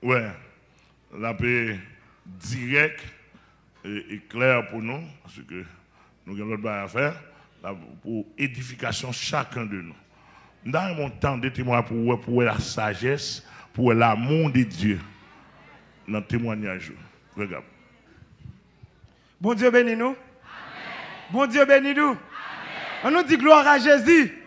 Ouais, la paix direct et clair pour nous, parce que nous avons l'autre chose à faire, pour édification chacun de nous. Dans mon temps de témoignage pour la sagesse, pour l'amour de Dieu, dans le témoignage. Regarde. Bon Dieu bénis nous. Amen. Bon Dieu bénis nous. Amen. On nous dit gloire à Jésus.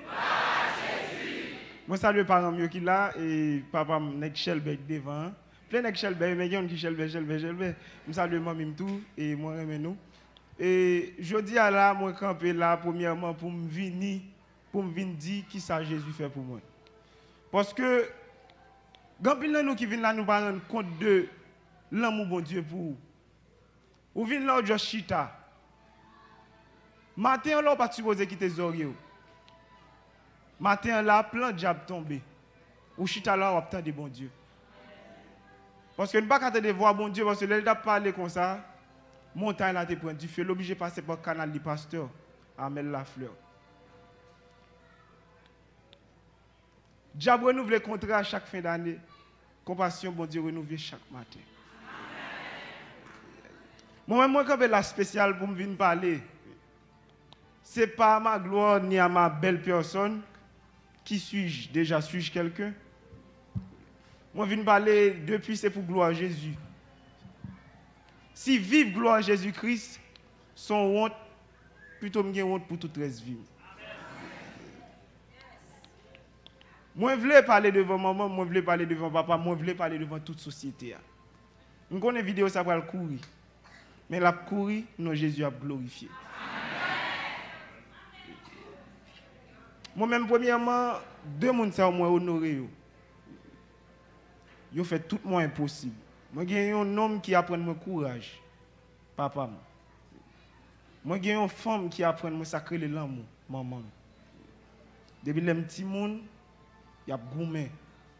Moi, salue les parents mieux qui là et papa nek Shelbek devant. Plein nek Shelbek, mais il y a qui Shelbek. Je salue maman tout et moi aime nous. Et je dis à là, moi camper là premièrement pour me venir dire qui ça Jésus fait pour moi. Parce que quand nous qui viennent là nous pas rendre compte de l'amour bon Dieu pour vous. Ou vient là au chita. Matin là pas supposé quitter Zorio. Matin là, plein de diable tombé. Ou chita là, on attend de bon Dieu. Parce que nous ne pouvons pas voir bon Dieu, parce que l'État parle comme ça, montagne là, te prend du feu, l'obligé de passer par le canal du pasteur, à mettre la fleur. Diable renouvelle le contrat chaque fin d'année. Compassion, bon Dieu, renouveler chaque matin. Moi-même, quand je suis là spécial pour me venir parler, ce n'est pas à ma gloire ni à ma belle personne. Qui suis-je? Déjà, suis-je quelqu'un? Moi, je viens parler depuis, c'est pour gloire à Jésus. Si vive gloire à Jésus-Christ, son honte, plutôt me honte pour toute reste vie. Moi, je voulais parler devant maman, moi, je voulais parler devant papa, moi, je voulais parler devant toute société. Je connais une vidéo, ça va le courir. Mais la courir, non, Jésus a glorifié. Moi-même, premièrement, deux personnes sont moins honorés. Ils ont fait tout le monde impossible. Moi, j'ai un homme qui apprend mon courage. Papa. Moi, j'ai une femme qui apprend à sacrer l'amour. Maman. Depuis les petits monde, il y a gourmet.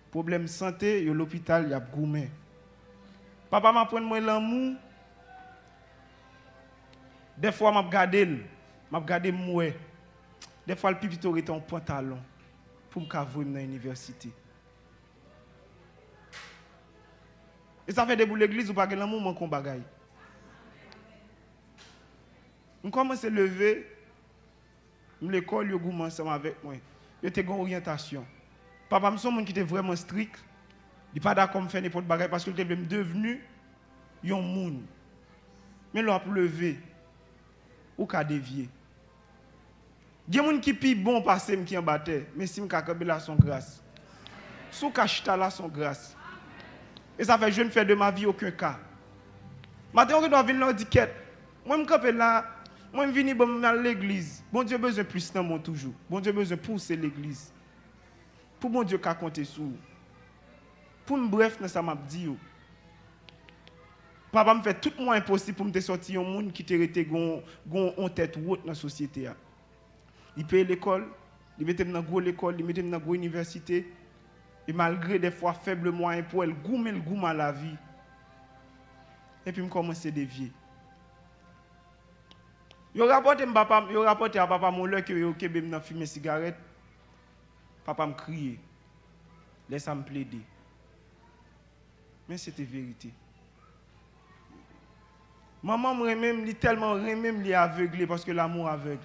Problème de santé, il y a l'hôpital, il y a gourmet. Papa m'apprend moi l'amour. Des fois, je regarde moi. Des fois, le pipito est en pantalon pour me cavoir dans l'université. Et ça fait des boules l'église ou pas que l'amour manque un bagaille. Je commence à lever, l'école, je goûte ensemble avec moi. Je suis en orientation. Papa, je suis un monde qui était vraiment strict. Il n'est pas d'accord de faire n'importe quoi parce qu'il était devenu un monde. Mais là, pour lever, ou qu'à dévier. Il y a des gens qui sont bon passer qui en battent, mais si je suis là son grâce. Sous cacheta là son grâce. Et ça fait je ne fais de ma vie aucun cas. Maintenant, je dois venir dans l'étiquette. Moi, je suis là, moi, je viens dans l'église. Bon Dieu a besoin de plus dans mon toujours. Bon Dieu a besoin de pousser l'église. Pour bon Dieu qu'à compter sur. Pour me bref, ça m'a dit. Papa me fait tout le monde impossible pour me sortir un monde qui était en tête haute dans la société. Il paye l'école, il mettait dans une grande école, il mettait dans une grande université. Et malgré des fois faibles moyens pour elle, goumer le goût à la vie. Et puis, je commence à dévier. Je rapporte à papa mon lait que je suis fumer cigarette. Papa me criait. Laisse-moi me plaider. Mais c'était vérité. Maman me tellement aveuglé parce que l'amour aveugle.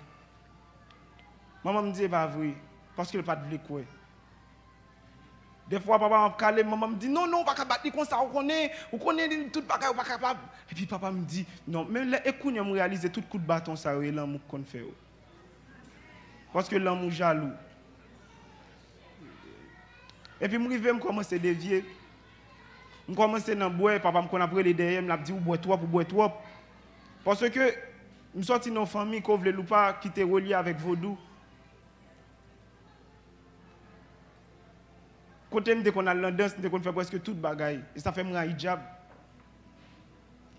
Maman me dit pas vrai parce que le pas de quoi. Des fois papa m'a calé, maman me dit non pas battre comme ça, on connaît tout pas capable. Et puis papa me dit non, mais les écoutes me réaliser tout coup de bâton ça et l'amour qu'on fait. Parce que l'amour jaloux. Et puis me commencer à dévier. Je commence à boire, papa me connaît après les derrière, me dit ou boire trop. Parce que je sorti dans une famille qui ne voulait pas quitter relié avec vaudou. Côté me qu'on a l'endance, qu'on fait presque toute bagaille. Et ça fait me hijab.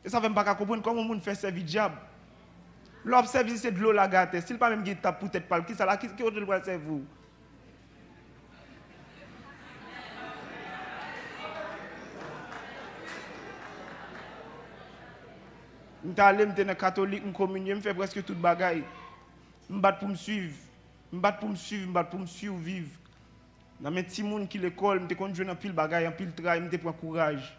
Et ça fait me pas comprendre comment on fait servir diable. L'observe c'est de l'eau la gâte. S'il pas même qui tape pour tête pas qui ça là qui autre le servir vous. Je suis allé dans la catholique, je communion, je fais presque toute bagaille. Je me bats pour me suivre. Je me bats pour me survivre. Dans mes petits gens qui l'école, je suis joué dans pile bagaille, en pile travail, je prends courage.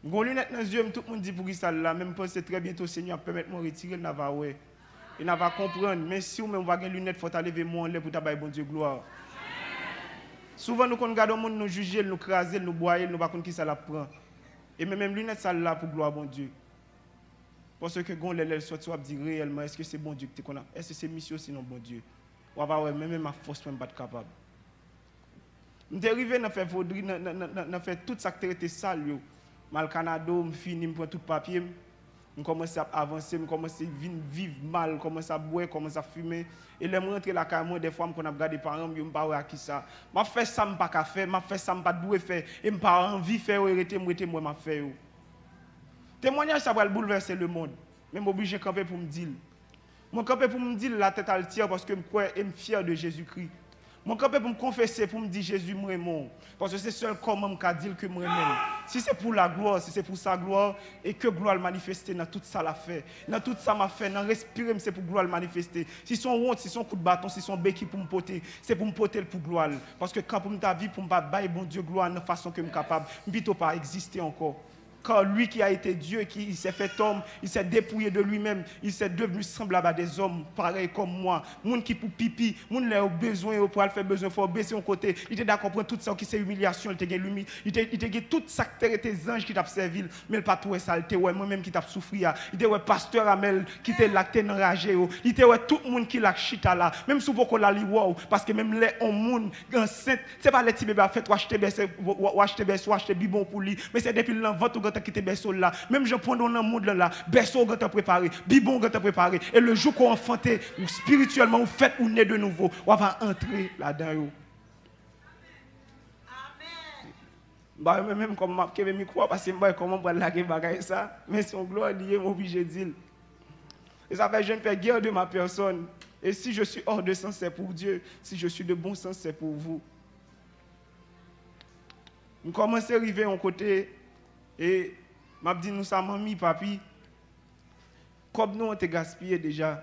Gon lunette dans les yeux, tout le monde dit pour qui ça là, même penser très bientôt Seigneur permettre moi retirer n'a va ouais. Il n'a pas comprendre, mais si vous même pas une lunette faut lever moi en l'air pour tabailler bon Dieu gloire. Souvent nous quand regardons monde nous juger, nous craser, nous boyer, nous pas connait qui ça la prend. Et même lunette ça là pour gloire bon Dieu. Parce que gon les sorti on dit réellement est-ce que c'est bon Dieu que tu connais? Est-ce que c'est mission sinon bon Dieu? On va voir même ma force même pas capable. M'est arrivé dans faire vaudri dans faire tout ça qui était sale yo. Mal Canada, me fini me prend tout papier, me commence à avancer, me commence à vivre mal, commence à boire, commence à fumer et les rentrer la caille moi des fois me qu'on a regardé parents me pas à qui ça. M'a fait ça me pas qu'à faire, m'a fait ça me pas doué faire et me pas envie faire arrêter moi m'a fait yo. Témoignage ça va bouleverser le monde. Même obligé camper pour me dire. Mon camper pour me dire la tête à le parce que je crois et me fier de Jésus-Christ. Mon camper pour me confesser, pour me dire Jésus moi mon. Parce que c'est seul comment me dire que moi même. Si c'est pour la gloire, si c'est pour sa gloire, et que gloire le manifester dans tout ça l'a fait. Dans tout ça m'a fait, dans respirer, c'est pour gloire le manifester. Si son honte, si son coup de bâton, si son béquille pour me porter, c'est pour me porter pour gloire. Parce que quand pour ta vie, pour me battre, bon Dieu gloire de façon que je suis capable, je ne peux pas exister encore. Car lui qui a été Dieu, qui s'est fait homme, il s'est dépouillé de lui-même, il s'est devenu semblable à des hommes pareils comme moi. Moun qui pour pipi, moun qui a besoin, pour faire besoin, il faut baisser un côté. Il était d'accord pour tout ça qui c'est humiliation, il était tout ça qui était anges qui t'a servi, mais il pas tout ça, il était moi-même qui t'a souffert. Il était pasteur Amel qui était là, qui était enragé. Il était tout le monde qui l'a chita là, même si vous la li wow, parce que même les hommes enceinte, c'est pas les petits bébés fait acheter acheter bibon pour lui, mais c'est depuis l'envente qui était berceau là, même je prends dans le monde là, berceau qui t'a préparé, bibon qui t'a préparé, et le jour qu'on enfanté, ou spirituellement, ou fait ou né de nouveau, on va entrer là-dedans. Bah même comme m'a que micro parce que moi comment prendre la bagaille ça, mais son gloire lié m'obligé dire. Et ça fait je ne fais guerre de ma personne. Et si je suis hors de sens c'est pour Dieu, si je suis de bon sens c'est pour vous. Nous commençons à arriver en côté et m'a dit nous ça mamie papi comme nous on te gaspillé déjà.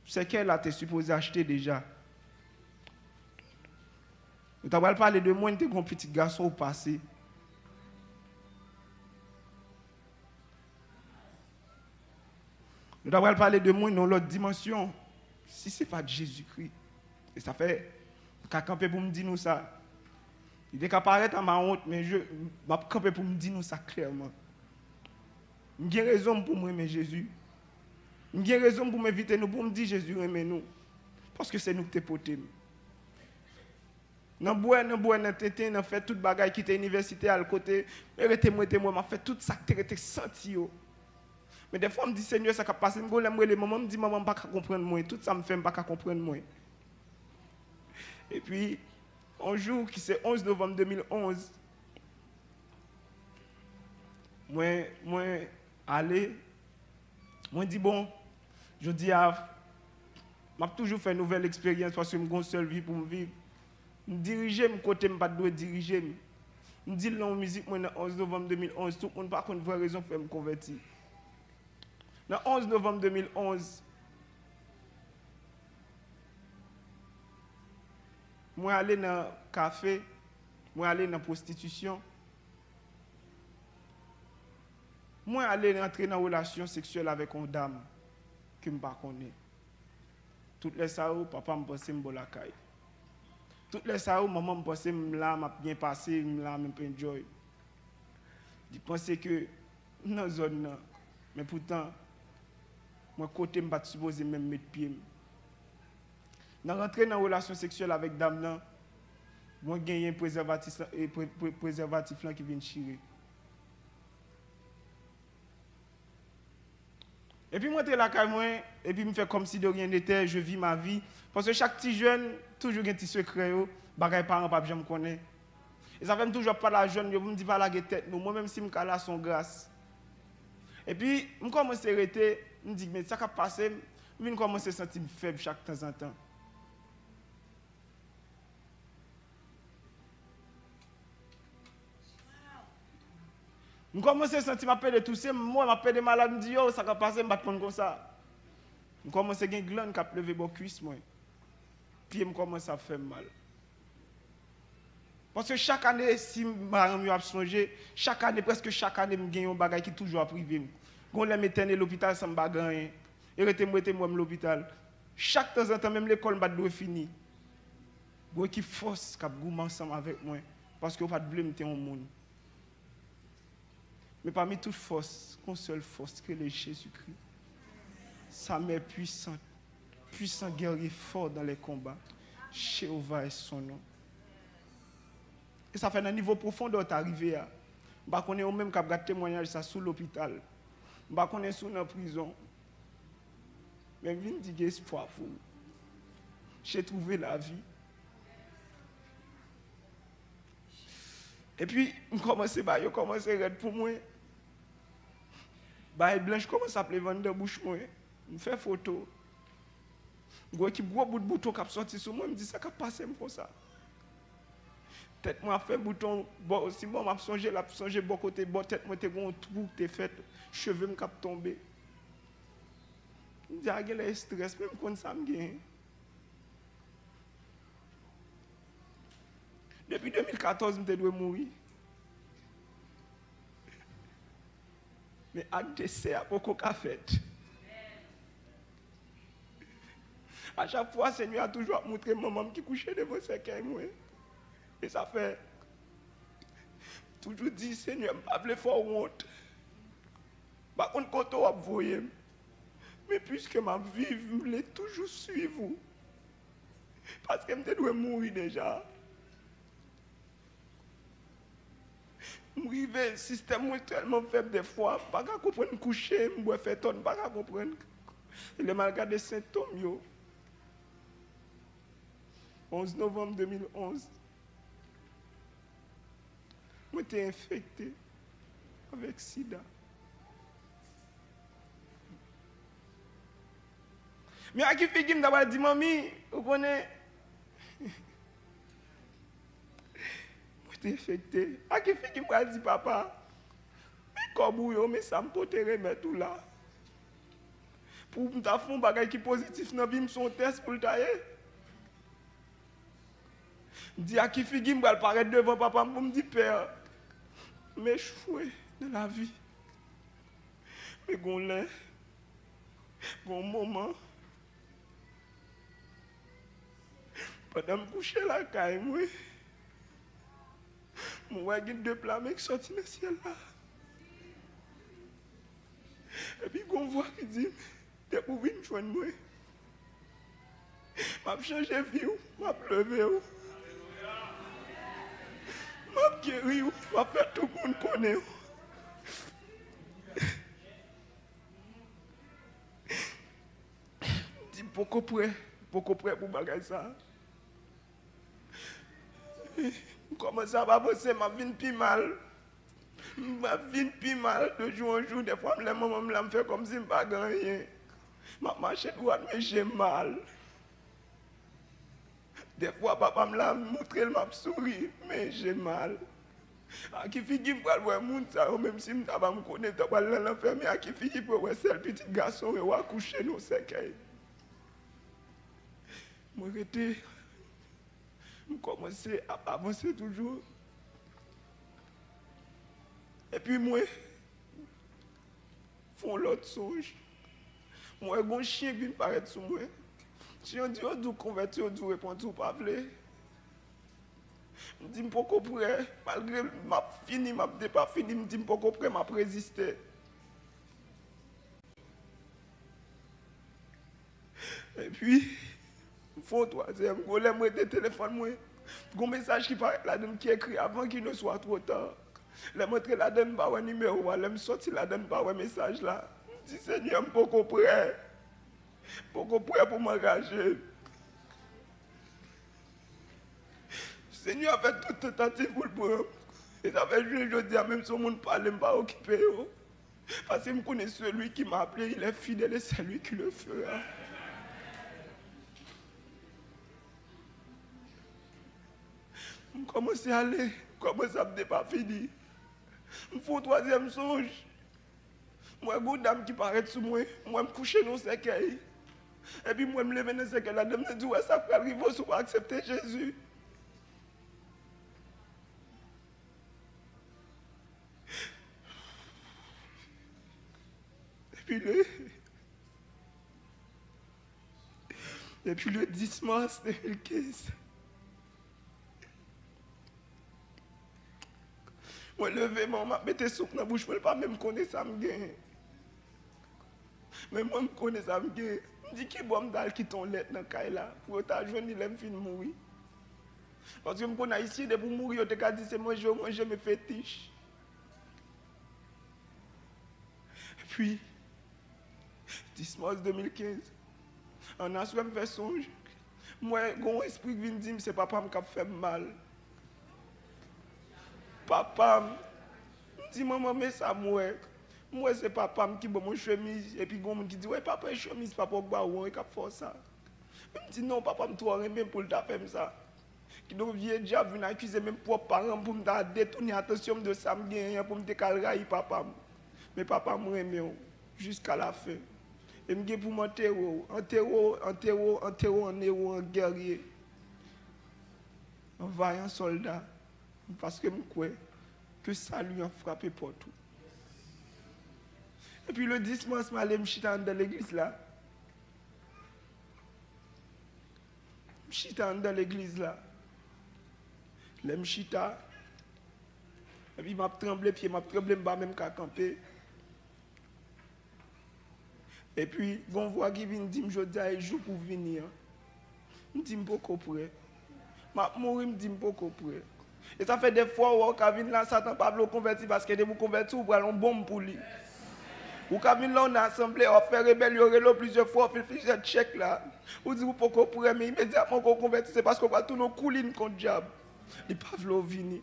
C'est qu'elle a te supposé acheter déjà. Nous t'avons parlé de moi, tu es un petit garçon au passé. Nous t'avons parlé de moi dans l'autre dimension. Si ce n'est pas de Jésus-Christ. Et ça fait, quand campé pour me dire nous ça. Il est apparaître à ma honte, mais je vais camper pour me dire nous ça clairement. J'ai raison pour moi aimer Jésus. J'ai raison pour m'inviter nous, pour me dire Jésus aime nous. Parce que c'est nous qui te portons. Dans bois, dans tété, dans fait toute bagaille qui était université à côté, moi m'a fait tout ça que tu senti. Mais des fois je me dis Seigneur ça a passé, les moments me dit maman pas comprendre moi, tout ça me fait pas comprendre moi. Et puis un jour qui c'est 11 novembre 2011, moi aller moi dit bon, je dis m'a toujours fait une nouvelle expérience parce que j'ai une seule vie pour me vivre. Je diriger mon côté, je ne pas diriger. Je dis dans la musique, le 11 novembre 2011, tout le monde n'a pas une vraie raison pour me convertir. Le 11 novembre 2011, je suis allé dans le café, je suis allé dans la prostitution, je suis allé entrer dans une relation sexuelle avec une dame que je ne connais pas. Toutes les fois, papa me pensait que je suis caille. Toutes les fois, maman me pensait que je suis bien passé, je suis enjoy. Je pensais que dans la zone, mais pourtant, moi, côté, je ne suis pas supposé même mettre pied. Dans rentrer dans une relation sexuelle avec dame, moi, j'ai gagné un préservatif qui vient chirer. Et puis, moi, je suis là, et puis, je me fais comme si de rien n'était, je vis ma vie. Parce que chaque petit jeune, toujours un petit secret, bagaille parents, pas je me connais. Et ça fait toujours pas la jeune, je me dis pas la tête, moi-même, si je suis là, son grâce. Et puis, je commence à arrêter, je me dis, mais ça qui a passé, je commence à me sentir faible chaque temps en temps. Je commence à sentir ma paix de tousser, moi, ma paix de malade, je me dis, oh, ça va passer, je ne vais pas prendre comme ça. Je commence à avoir une glande qui a levé mon cuisse, moi. Puis je commence à faire mal. Parce que chaque année, si je a changé, chaque année, presque chaque année, je gagne un bagage qui est toujours privé. Quand je me à l'hôpital, ça me bat rien. Et je moi à l'hôpital. Chaque temps en temps, même l'école doit finir. Je qui force cap goût ensemble avec moi. Parce que je ne veux pas me mettre au monde. Mais parmi toutes forces, une seule force que est Jésus-Christ. Sa mère puissante, puissant guerrier fort dans les combats. Jéhovah est son nom. Et ça fait un niveau profond d'être arrivé. Je ne connais pas même qui a témoignage ça sous l'hôpital. Je ne connais pas sous la prison. Mais je viens dire espoir pour vous. J'ai trouvé la vie. Et puis, je commence à rêver pour moi. Blanche commence à appeler vendre de bouche moi. Je fais photo. Je vois qu'il gros bout de bouton qui a sorti sur moi, je me dis ça qui a passé comme ça. Tête moi fait bouton bon si bon m'a songé bon côté bon tête moi t'es un trou t'es fait cheveux me cap tomber. Je dis ah le stress même quand ça me gagne. Depuis 2014 je dois mourir. Mais acte d'essai a beaucoup qu'à fait. À chaque fois, le Seigneur a toujours montré maman qui couchait devant ses cœurs. Et ça fait toujours dit, Seigneur, je ne veux pas faire honte. Par contre, quand on va voyer, mais puisque ma vie, je voulais toujours suivre. Parce que je dois mourir déjà. Le système est tellement faible des fois, je ne peux pas comprendre coucher, je ne faire tonne, je ne peux pas comprendre. Il est mal regardé symptômes. 11 novembre 2011, je été infecté avec sida. Mais à qui fait que je dit, mamie, vous connaissez, je été infecté. À qui fait que je dit, papa, mais comme mais ça me peut te remettre tout là. Pour me faire un bagage qui est positif dans la vie, son test pour le tailler. Je dis à qui fait que je vais paraître devant papa pour me dire, père, mais je suis dans la vie. Mais gon l'un, gon moment, pendant me coucher la caille, moi, j'ai deux plats qui sortent dans le ciel là. Et puis, on voit qui dit, t'es pour venir joindre moi. Je vais changer de vie, je vais pleurer. Je vais guérir, je vais faire tout le monde connaître. Je dis, beaucoup prêt pour bagager ça. Comment ça va bosser, ma vie plus mal. Ma vie plus mal de jour en jour. Des fois, les mamans me fait comme si je ne pas rien. Ma marche droite, mais j'ai mal. Des fois, papa me l'a montré, il m'a souri, mais j'ai mal. À qui fait qu'il va voir moun ça, même si je ne sais pas me connaître, je ne vais pas l'enfer, mais à qui fait qu'il peut voir ce petit garçon et va coucher dans ses cailles. Moi, je commençais à avancer toujours. Et puis moi, je fais l'autre songe. Moi, j'ai un chien qui vient paraître sur moi. Si on dit, on doit convertir, on doit répondre, on ne pas appeler. Je dis, je ne suis pas prêt. Malgré que je fini, je n'ai pas fini, je dis, je ne suis pas prêt, je vais résister. Et puis, il faut un troisième. Je vais des téléphones. Il y a un message qui paraît là-dedans qui est écrit avant qu'il ne soit trop tard. Je vais montrer là-dedans, je vais un numéro, je vais sortir là-dedans, je vais un message là. Je dis, Seigneur, je ne suis pas prêt. Je ne suis pas prêt pour m'engager. Seigneur a fait toute tentative pour le prendre. Et ça fait je dis, même si le monde parle, je ne suis pas occupé. Parce que je connais celui qui m'a appelé, il est fidèle et c'est lui qui le fera. Je commence à aller, je commence à me pas fini. Je fais un troisième songe. Moi, une dame qui paraît sur moi, moi, je me couche dans ce cercueil. Et puis, moi, je me lève dans ce cercueil. La dame me dit, ouais, ça peut arriver si vous accepter Jésus. Depuis le 10 mars 2015, moi levé, moi mettais soupe dans la bouche, moi pas même connaître ça me gagne. Mais moi je connais ça me gagne. Je dis qui bon dal qui ton lettre dans caille là pour ta joindre l'aime fin mourir. Parce que je connais ici de pour mourir, tu as dit c'est manger mes fétiches. Et puis 10 mars 2015, on a soit me fait songe. Moi, mon esprit qui vient dire c'est papa qui a fait mal. Papa, me dit maman mais ça moi. Moi c'est papa qui bon mon chemise et puis gon qui dit ouais papa chemise papa ba ou qui a fait ça. Me dit non papa me toi même pour le faire ça. Qui donc vieux déjà venu accuser même propres parents pour me détourner attention de ça me gagne pour me décalrer papa. Mais papa me remet jusqu'à la fin. Et me dit pour m'enterrer en héros, en guerrier. Un vaillant soldat parce que je crois que ça lui a frappé pour tout. Et puis le 10 mars, je suis chita dans l'église là. Je chita dans l'église là. Je chita. Et puis je tremblé, puis je tremblé, je même qu'à camper. Et puis, on voit qui vient dire, je dis, il joue pour venir. Je dis, je ne suis pas prêt. Je mourir, je dis, je ne suis pas prêt. Et ça fait des fois où on vient là, Satan pas le convertir parce que de vous convertir, vous allez un bombe pour lui. Ou quand vient là, on a assemblé, on fait rébellion plusieurs fois, on fait plusieurs chèques là. Vous dites, vous ne pouvez pas prêt, mais immédiatement qu'on convertit, c'est parce qu'on va tout nos coulines contre le diable. Il ne peut pas venir.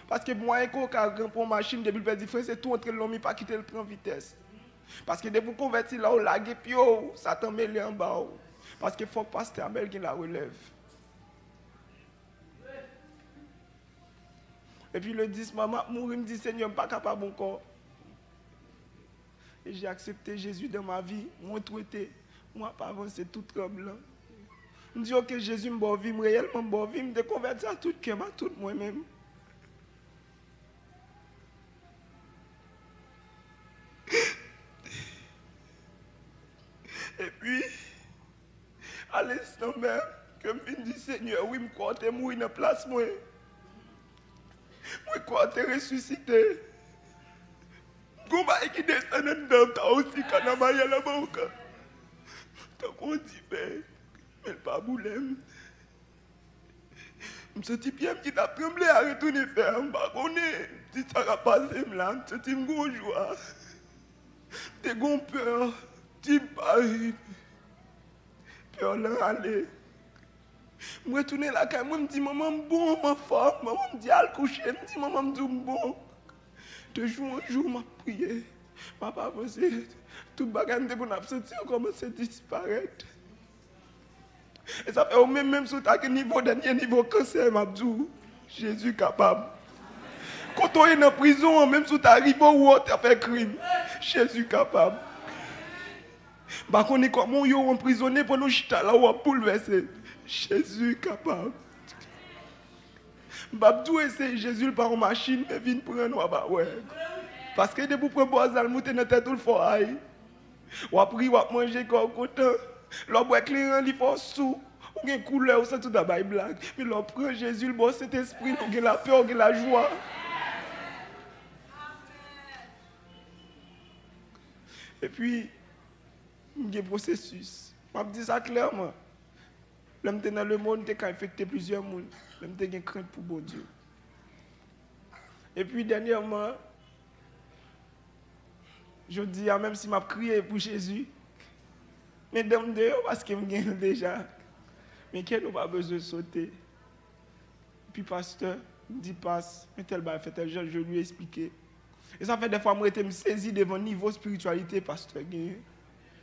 Parce que moi, quand on prend une machine, depuis le frère, c'est tout entre l'homme, pas quitter le train vitesse. Parce que de vous convertir là, on lague, puis ça t'en met en bas. Parce qu'il faut que le pasteur Amel qui la relève. Et puis le 10, maman mourir, me dit Seigneur, je ne suis pas capable encore. Et j'ai accepté Jésus dans ma vie, moi traité, moi pas avancé tout tremblant. Je me dis ok Jésus me vie, réellement me vie, me déconvertir à tout cœur, à tout moi-même. Et puis, à l'instant même, que je me dis Seigneur, oui, je crois que tu es mort dans la place, moi. Je crois que tu es ressuscité. Je qui descend dedans, tu as aussi quand on a la banque. Tu as dit, mais pas boulem. Je me suis bien qui t'a tremblé à retourner faire. Je ne sais pas si ça va passer là. Je me suis dit, je joie. Tu as peur. Tu as peur de aller. Je retourne là, quand je me dis, maman, bon, ma femme, maman me dit, à le coucher, je me dis, maman, me dit, bon. De jour en jour, je prié. Papa, tout le bagage de mon absence a commencé à disparaître. Et ça fait même sur le dernier niveau cancer, m'a dit, Jésus est capable. Quand on est en prison, même si tu arrives où tu as fait crime, Jésus est capable. Bah, on est comme on est emprisonné pour nous chita là où on bouleversé. Jésus est capable. Babdou essaye Jésus par une machine, mais vient prendre ouais. Parce que depuis pour boire ça, monter dans tête tout le foyer. Ou après ou manger comme content. L'on boit clair, il faut sous. On a une couleur, ça tout d'abord blague. Mais l'on prend Jésus, le bon cet esprit, on a la paix, on a la joie. Et puis, il y a un processus. Je dis ça clairement. L'homme dans le monde, il a infecté plusieurs mondes. L'homme a une crainte pour bon Dieu. Et puis, dernièrement, je dis, même si je crié pour Jésus, mais dans le dehors, parce que je gagne déjà. Mais qu'elle n'a pas besoin de sauter. Et puis, pasteur, il me dit, passe, mais tel fait tel genre, je lui ai expliqué. Et ça fait des fois, moi, je me saisis devant le niveau de spiritualité, pasteur.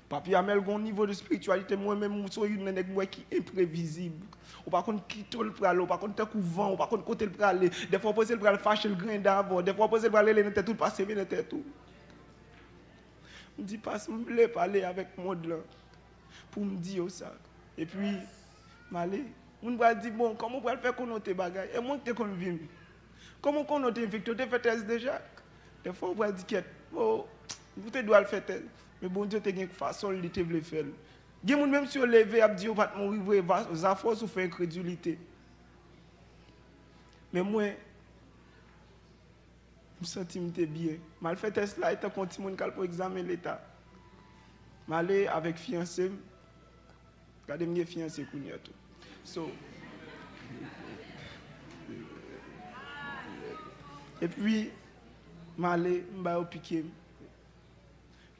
Papi Amel, un niveau de spiritualité, moi-même, je suis un qui est imprévisible. Ou par contre, qui tout le pral, ou par contre, t'es couvent, ou par contre, côté le pral, des fois, poser le pral, fâcher le grain d'avant, des fois, poser le pral, le tête tout, passer, le tête tout. Je me dis, passe, je voulais parler avec moi là, pour me dire ça. Et puis, m'aller, on va dire, bon, comment on peut faire qu'on note bagaille? Et moi, tu es qu'on vit. Comment on note infecté? Tu as fait test déjà? Des fois, on va dire, oh, Vous te doit le faire tel. Mais bon Dieu, tu as une façon de te faire. Il y a des gens même si on lève et dit, on va mourir, ça force ou faire incrédulité. Mais moi, je me sens bien. Je fais test là, je continue pour examiner l'état. Je suis allé avec fiancé. Regardez mes fiancés qu'on y a tout. So, et puis, je suis allé, je suis piqué.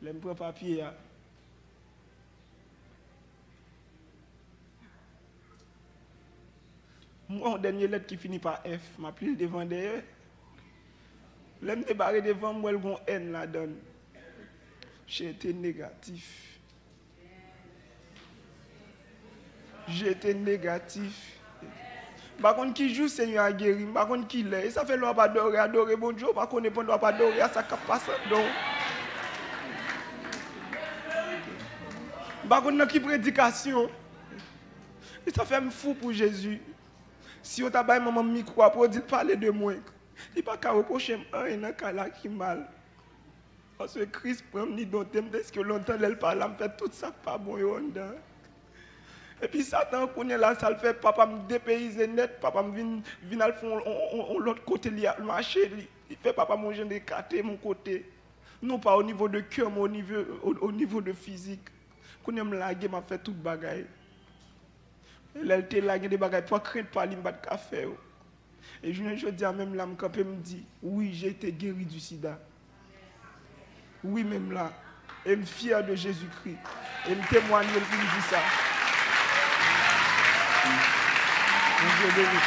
Je prends papier. Moi, une dernière lettre qui finit par F, je m'appelle devant derrière. Je me débarrer devant moi, il y a un N là-dedans. J'ai été négatif. J'ai été négatif. Par contre, qui joue Seigneur a guéri, par contre, qui l'est. Ça fait l'on pas adorer bon Dieu, par contre, on ne pas adorer, ça ne passe pas. Par contre, qui prédication. Et ça fait me fou pour Jésus. Si on t'a pas maman micro pour dire parler de moi, il pas qu'à reprocher un dans cas là qui mal. Parce que Christ prend ni dans thème est-ce que longtemps elle parle, me fait tout ça pas bon dedans. Et puis Satan connaît là, ça le fait papa me dépayser net, papa me vient al fond l'autre côté li marcher, il fait papa manger des côtés mon côté. Non pas au niveau de cœur, mais au niveau de physique. Connaît me laguer m'a fait toute bagaille. Elle était là, il y a des bagages, pas craindre pas de café. Et je dis à même là, je me dit, oui, j'ai été guéri du sida. Oui, même là. Et je suis fier de Jésus-Christ. Et je témoigne qu'il me dit ça. Mon Dieu béni.